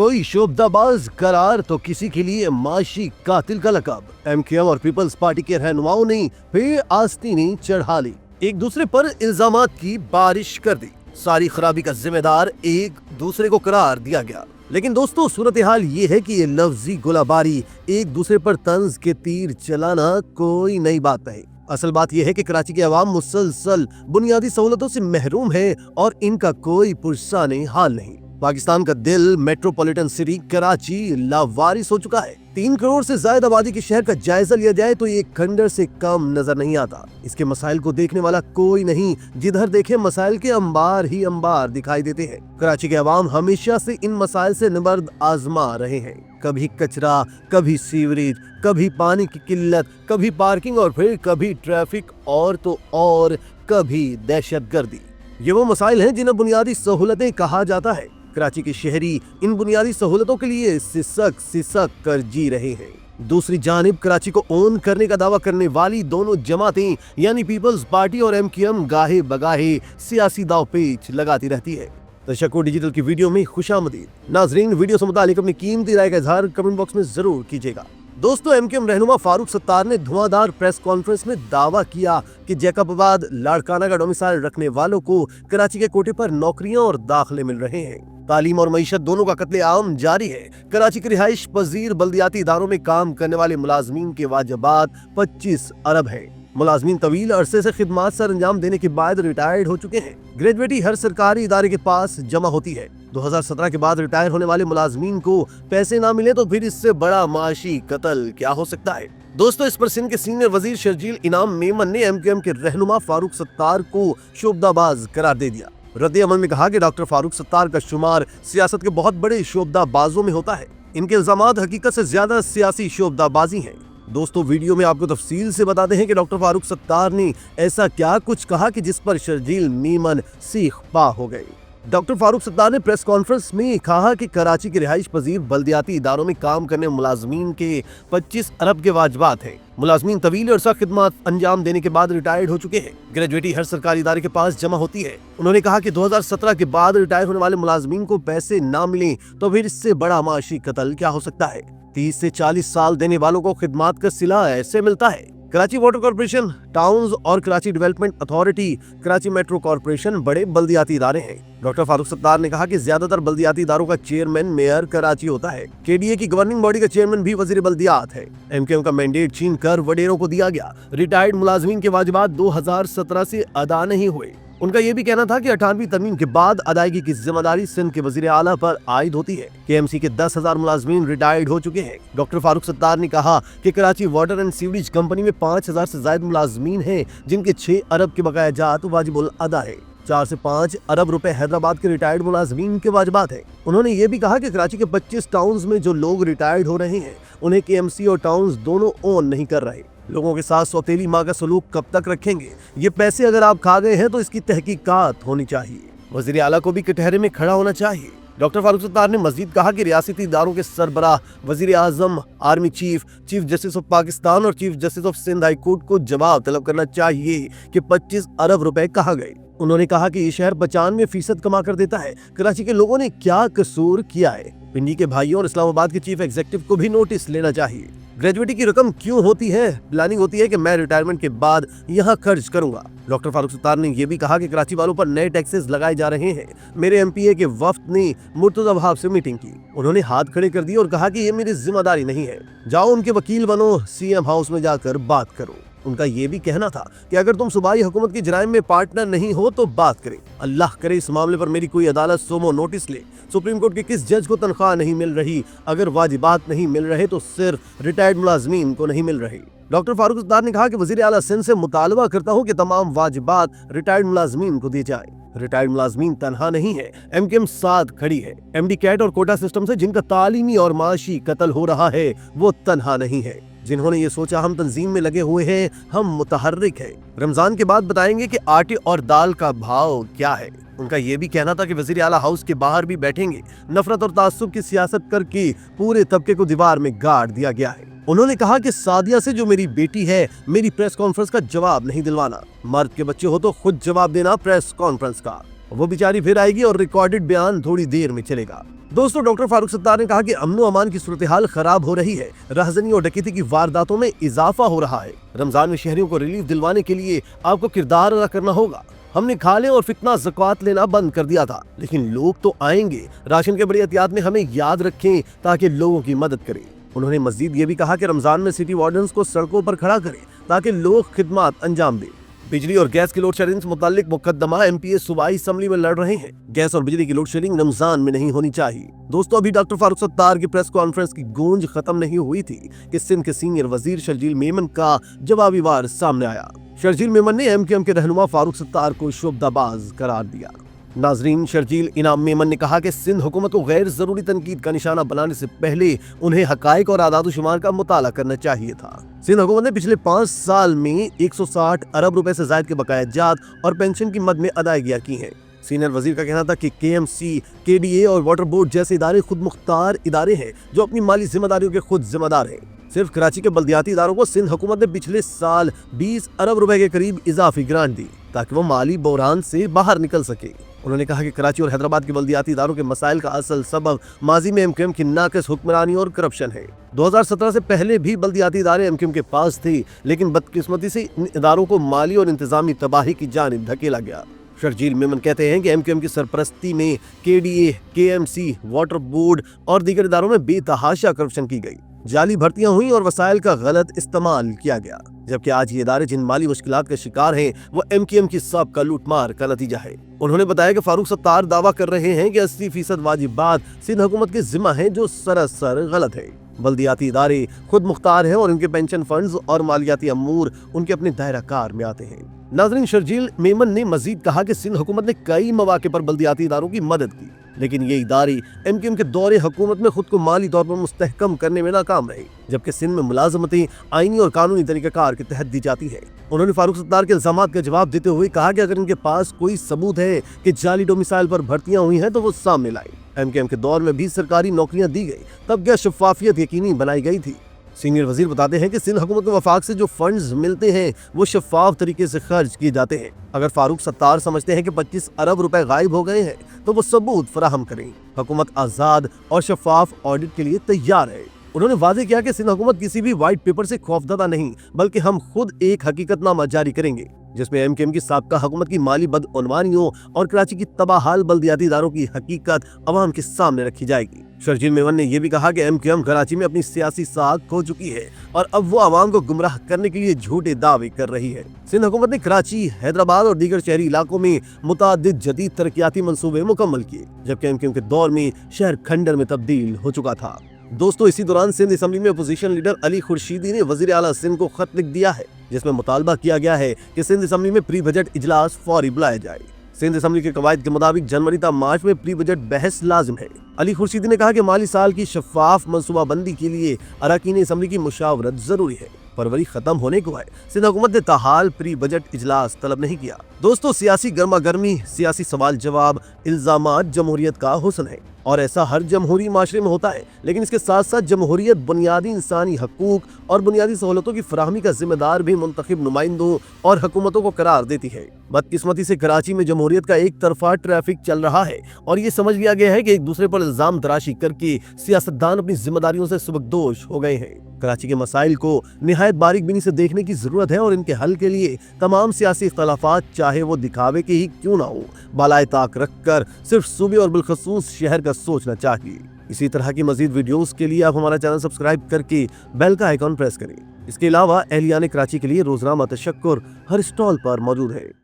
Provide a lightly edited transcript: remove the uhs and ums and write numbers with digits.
कोई शोबदाबाज करार तो किसी के लिए माशी कातिल का लकब। एमक्यूएम और पीपल्स पार्टी के रहनुमाओं ने फिर आस्तीनी चढ़ा ली, एक दूसरे पर इल्जामात की बारिश कर दी। सारी खराबी का जिम्मेदार एक दूसरे को करार दिया गया। लेकिन दोस्तों, सूरत हाल ये है कि ये लफ्जी गोलाबारी, एक दूसरे पर तंज के तीर चलाना कोई नई बात नहीं। असल बात यह है कि कराची के अवाम मुसलसल बुनियादी सहूलतों से महरूम है और इनका कोई पुरसाने हाल नहीं। पाकिस्तान का दिल मेट्रोपॉलिटन सिटी कराची लावारिस हो चुका है। 3 करोड़ से ज्यादा आबादी के शहर का जायजा लिया जाए तो ये खंडर से कम नजर नहीं आता। इसके मसाइल को देखने वाला कोई नहीं, जिधर देखे मसाइल के अंबार ही अंबार दिखाई देते हैं। कराची के अवाम हमेशा से इन मसाइल से निबर्द आजमा रहे हैं। कभी कचरा, कभी सीवरेज, कभी पानी की किल्लत, कभी पार्किंग और फिर कभी ट्रैफिक और तो और कभी दहशतगर्दी। ये वो मसाइल हैं जिन्हें बुनियादी सहूलतें कहा जाता है। कराची के शहरी इन बुनियादी सहूलतों के लिए सिसक कर जी रहे हैं। दूसरी जानिब कराची को ओन करने का दावा करने वाली दोनों जमातें यानी पीपल्स पार्टी और एमक्यूएम गाहे बगाहे सियासी दावपेच लगाती रहती है। तशक्कुर डिजिटल की वीडियो में खुशामदीद। नाजरीन, वीडियो से मुतालिक अपनी कीमती राय का इजहार कमेंट बॉक्स में जरूर कीजिएगा। दोस्तों, एमक्यूएम रहनुमा फारूक सत्तार ने धुआंधार प्रेस कॉन्फ्रेंस में दावा किया कि जैकबाबाद लाड़काना का डोमिसाइल रखने वालों को कराची के कोटे पर नौकरियां और दाखिले मिल रहे हैं। तालीम और मईशत दोनों का कत्ले-आम जारी है। कराची के रिहाइश पजीर बल्दियाती इदारों में काम करने वाले मुलाजमीन के वाजिबात 25 अरब हैं। मुलाजमीन तवील अरसे से खिदमात सर अंजाम देने के बाद रिटायर्ड हो चुके हैं। ग्रेजुएटी हर सरकारी इदारे के पास जमा होती है। 2017 के बाद रिटायर होने वाले मुलाजमीन को पैसे ना मिले तो फिर इससे बड़ा माशी कत्ल क्या हो सकता है। दोस्तों, इस पर सिंध के सीनियर वजीर शर्जील इनाम मेमन ने एमक्यूएम के रहनुमा फारूक सत्तार को शोबदाबाज करार दे दिया। रद्दे अमल में कहा कि डॉक्टर फारूक सत्तार का शुमार सियासत के बहुत बड़े शोबदाबाजों में होता है। इनके इल्जामात हकीकत से ज्यादा सियासी शोबदाबाजी हैं। दोस्तों, वीडियो में आपको तफसील से बताते हैं कि डॉक्टर फारूक सत्तार ने ऐसा क्या कुछ कहा कि जिस पर शर्जील मेमन सीख पा हो गए। डॉक्टर फारूक सत्तार ने प्रेस कॉन्फ्रेंस में कहा कि कराची के रिहाइश पजीर बल्दियाती इदारों में काम करने मुलाजमीन के 25 अरब के वाजिबात हैं। मुलाजमीन तवील अरसा खिदमत अंजाम देने के बाद रिटायर्ड हो चुके हैं। ग्रेजुएटी हर सरकारी इदारे के पास जमा होती है। उन्होंने कहा कि 2017 के बाद रिटायर होने वाले मुलाजमीन को पैसे ना मिले तो फिर इससे बड़ा माशी कत्ल क्या हो सकता है। 30 से 40 साल देने वालों को खिदमात का सिला ऐसे मिलता है। कराची वाटर कॉर्पोरेशन, टाउन्स और Karachi development authority, Karachi metro corporation बड़े बल्दियाती इदारे हैं। डॉक्टर फारूक सत्तार ने कहा कि ज्यादातर बल्दियाती इदारों का चेयरमैन मेयर कराची होता है। केडीए की गवर्निंग बॉडी का चेयरमैन भी वजीर बल्दियात है। एमक्यूएम का मैंडेट छीन कर वडेरों को दिया गया। रिटायर्ड मुलाजमीन के वाजिबात 2017 से अदा नहीं हुए। उनका ये भी कहना था कि 98वीं तरमीम के बाद अदायगी की जिम्मेदारी सिंध के वजीर आला पर आयद होती है। केएमसी के 10,000 मुलाजमीन रिटायर्ड हो चुके हैं। डॉक्टर फारूक सत्तार ने कहा कि Karachi water and sewerage company में 5,000 से ज्यादा मुलाजमीन हैं, जिनके 6 अरब के बकाया जात वाजिबुल अदा है। 4 से 5 अरब रुपए हैदराबाद के रिटायर्ड मुलाजमीन के वाजिबात है। उन्होंने ये भी कहा कि कराची के 25 टाउन्स में जो लोग रिटायर्ड हो रहे हैं उन्हें केएमसी और टाउन्स दोनों ओन नहीं कर रहे। लोगों के साथ सौतेली माँ का सलूक कब तक रखेंगे? ये पैसे अगर आप खा गए हैं तो इसकी तहकीकात होनी चाहिए। वज़ीर आला को भी कटहरे में खड़ा होना चाहिए। डॉक्टर फारूक सत्तार ने मजीद कहा कि रियासती इदारों के सरबराह, वजीर आजम, army chief, chief justice of Pakistan और chief justice of Sindh high court को जवाब तलब करना चाहिए कि 25 अरब रुपए कहाँ गए। उन्होंने कहा कि ये शहर 95% कमा कर देता है। कराची के लोगों ने क्या कसूर किया है? पिंडी के भाइयों और इस्लामाबाद के चीफ एग्जीक्यूटिव को भी नोटिस लेना चाहिए। ग्रेजुएटी की रकम क्यों होती है? प्लानिंग होती है कि मैं रिटायरमेंट के बाद यहाँ खर्च करूंगा। डॉक्टर फारूक सत्तार ने यह भी कहा कि कराची वालों पर नए टैक्सेस लगाए जा रहे हैं। मेरे एमपीए के वफ्द ने मुर्तजा वहाब से मीटिंग की। उन्होंने हाथ खड़े कर दिए और कहा कि ये मेरी जिम्मेदारी नहीं है। जाओ उनके वकील बनो, सीएम हाउस में जाकर बात करो। उनका ये भी कहना था कि अगर तुम सूबाई हुकूमत की जराइम में पार्टनर नहीं हो तो बात करें। अल्लाह करे इस मामले पर मेरी कोई अदालत सोमो नोटिस ले। सुप्रीम कोर्ट के किस जज को तनख्वाह नहीं मिल रही? अगर वाजिबात नहीं मिल रहे तो सिर्फ रिटायर्ड मुलाजमीन को नहीं मिल रही। डॉक्टर फारूक सत्तार ने कहा कि वजीर आला सिंध से मुतालबा करता हूँ कि तमाम वाजिबात रिटायर्ड मुलाजमीन को दिए जाए। रिटायर्ड मुलाजमीन तनहा नहीं है, एमक्यूएम साथ खड़ी है। एमडी कैट और कोटा सिस्टम से जिनका तालीमी और माशी कत्ल हो रहा है वो तनहा नहीं है। जिन्होंने ये सोचा हम तंजीम में लगे हुए हैं, हम मुतहर्रिक हैं। रमजान के बाद बताएंगे कि आटे और दाल का भाव क्या है। उनका ये भी कहना था कि वजीर आला हाउस के बाहर भी बैठेंगे। नफरत और तासुब की सियासत करके पूरे तबके को दीवार में गाड़ दिया गया है। उन्होंने कहा कि सादिया से जो मेरी बेटी है, मेरी प्रेस कॉन्फ्रेंस का जवाब नहीं दिलवाना। मर्द के बच्चे हो तो खुद जवाब देना प्रेस कॉन्फ्रेंस का। वो बेचारी फिर आएगी और रिकॉर्डेड बयान थोड़ी देर में चलेगा। दोस्तों, डॉक्टर फारूक सत्तार ने कहा कि अमन अमान की सूरत हाल खराब हो रही है, राहजनी और डकैती की वारदातों में इजाफा हो रहा है। रमजान में शहरियों को रिलीफ दिलवाने के लिए आपको किरदार अदा करना होगा। हमने खाले और फितना ज़कात लेना बंद कर दिया था, लेकिन लोग तो आएंगे। राशन के बड़ी एहतियात में हमें याद रखें ताकि लोगों की मदद करें। उन्होंने मजीद ये भी कहा कि रमजान में सिटी वार्डन्स को सड़कों पर खड़ा करें ताकि लोग खिदमत अंजाम दें। बिजली और गैस की लोड शेडिंग से मुताल्लिक मुकदमा एमपीए सूबाई असम्बली में लड़ रहे हैं। गैस और बिजली की लोड शेडिंग रमजान में नहीं होनी चाहिए। दोस्तों, अभी डॉक्टर फारूक सत्तार की प्रेस कॉन्फ्रेंस की गूंज खत्म नहीं हुई थी कि सिंध के सीनियर वजीर शर्जील मेमन का जवाबी वार सामने आया। शर्जील मेमन ने एमक्यूएम के रहनुमा फारूक सत्तार को शुबदाबाज करार दिया। नाजरीन, शर्जील इनाम मेमन ने कहा कि सिंध हुकूमत को गैर जरूरी तनकीद का निशाना बनाने से पहले उन्हें हकायक और आदाद-ओ-शुमार का मुताला करना चाहिए था। सिंध हुकूमत ने पिछले 5 साल में 160 अरब रुपए से ज्यादा के बकाया जात और पेंशन की मद में अदायगियां की हैं। सीनियर वजीर का कहना था कि केएमसी, केडीए और वाटर बोर्ड जैसे इदारे खुद मुख्तार इदारे हैं जो अपनी माली जिम्मेदारियों के खुद जिम्मेदार हैं। सिर्फ कराची के बल्दियाती इदारों को सिंध हुकूमत ने पिछले साल 20 अरब रुपए के करीब इजाफी ग्रांट दी ताकि वो माली बहरान से बाहर निकल सके। उन्होंने कहा कि कराची और हैदराबाद के बल्दियाती इदारों के मसाइल का असल सबब माजी में एमक्यूएम की नाक़िस हुक्मरानी और करप्शन है। 2017 से पहले भी बल्दियाती इदारे एमक्यूएम के पास थे, लेकिन बदकिस्मती से इन इदारों को माली और इंतजामी तबाही की जानिब धकेला गया। शर्जील मेमन कहते हैं कि एमक्यूएम की सरपरस्ती में केडीए, केएमसी, वाटर बोर्ड और दीगर इदारों में बेतहाशा करप्शन की गई, जाली भर्तियां हुई और वसाइल का गलत इस्तेमाल किया गया। जबकि आज ये इदारे जिन माली मुश्किलात का शिकार हैं वो एमक्यूएम की सबका लूटमार का नतीजा है। उन्होंने बताया कि फारूक सत्तार दावा कर रहे हैं कि 80% वाजिबात सिंध हुकूमत के जिम्मा हैं, जो सरासर गलत है। बल्दियाती इदारे खुद मुख्तार हैं और उनके पेंशन फंड्स और मालियाती अमूर उनके अपने दायरा कार में आते हैं। नाज़रीन, शर्जील मेमन ने मजीद कहा कि सिंध हुकूमत ने कई मौके पर बल्दियाती इदारों की मदद की, लेकिन ये इदारे एमक्यूएम के दौरे हुकूमत में खुद को माली तौर पर मुस्तहकम करने में नाकाम रहे, जबकि सिंध में मुलाजमतें आईनी और कानूनी तरीक़ाकार के तहत दी जाती है। उन्होंने फारूक सत्तार के इल्जामात का जवाब देते हुए कहा कि अगर इनके पास कोई सबूत है कि जाली डोमिसाइल पर भर्तियां हुई हैं तो वो सामने लाए। एमक्यूएम के दौर में भी सरकारी नौकरियां दी गई, तब क्या शफाफियत यकीनी बनाई गई थी। सीनियर वजीर बताते हैं कि सिंध हुकूमत के वफाक से जो फंड्स मिलते हैं वो शफाफ तरीके से खर्च किए जाते हैं। अगर फारूक सत्तार समझते हैं कि 25 अरब रुपए गायब हो गए हैं तो वो सबूत फराहम करें। हुकूमत आज़ाद और शफाफ ऑडिट के लिए तैयार है। उन्होंने वादे किया कि सिंध हुकूमत किसी भी व्हाइट पेपर से खौफजदा नहीं, बल्कि हम खुद एक हकीकतनामा जारी करेंगे जिसमें एमक्यूएम की साबका हुकूमत की माली बदअनवानियों और कराची की तबाहाल बल्दियाती इदारों की हकीकत अवाम के सामने रखी जाएगी। शर्जील मेमन ने यह भी कहा कि एमक्यूएम कराची में अपनी सियासी साख खो चुकी है और अब वो आवाम को गुमराह करने के लिए झूठे दावे कर रही है। सिंध हुकूमत ने कराची, हैदराबाद और दीगर शहरी इलाकों में मुतादिद जदीद तरक्याती मंसूबे मुकम्मल किए, जबकि एमक्यूएम के दौर में शहर खंडर में तब्दील हो चुका था। दोस्तों, इसी दौरान सिंध असम्बली में अपोजिशन लीडर अली खुर्शीदी ने वजीर आला सिंध को खत लिख दिया है, जिसमें मुतालबा किया गया है कि सिंध असम्बली में प्री बजट इजलास फौरी बुलाया जाए। सिंध असम्बली के कवायद के मुताबिक जनवरी ta मार्च में प्री बजट बहस लाजिम है। अली खुर्शीदी ने कहा कि माली साल की शफाफ मनसूबाबंदी के लिए अरकान असम्बली की मुशावरत जरूरी है। फरवरी खत्म होने को है, सिंध हुकूमत ने ताहाल प्री बजट इजलास तलब नहीं किया। दोस्तों, सियासी गर्मा गर्मी, सियासी सवाल जवाब, इल्जामात जमहूरियत का हुस्न है और ऐसा हर जमहूरी माशरे में होता है, लेकिन इसके साथ साथ जमहूरियत बुनियादी इंसानी हकूक और बुनियादी सहूलतों की फराहमी का जिम्मेदार भी मुंतखब नुमाइंदों और हुकूमतों को करार देती है। बदकिस्मती से कराची में जमहूरियत का एक तरफा ट्रैफिक चल रहा है और ये समझ लिया गया है कि एक दूसरे पर इल्जाम तराशी करके सियासतदान अपनी जिम्मेदारियों से सुबकदोश हो गए हैं। कराची के मसाइल को निहायत बारीक बीनी से देखने की जरूरत है और इनके हल के लिए तमाम सियासी इख्तलाफात, चाहे वो दिखावे के ही क्यों ना हो, बालाए ताक रखकर सिर्फ सूबे और बिलखसूस शहर का सोचना चाहिए। इसी तरह की मजीद वीडियोस के लिए आप हमारा चैनल सब्सक्राइब करके बेल का आइकॉन प्रेस करें। इसके अलावा एहलियान कराची के लिए रोजनामा तशक्कुर हर स्टॉल पर मौजूद है।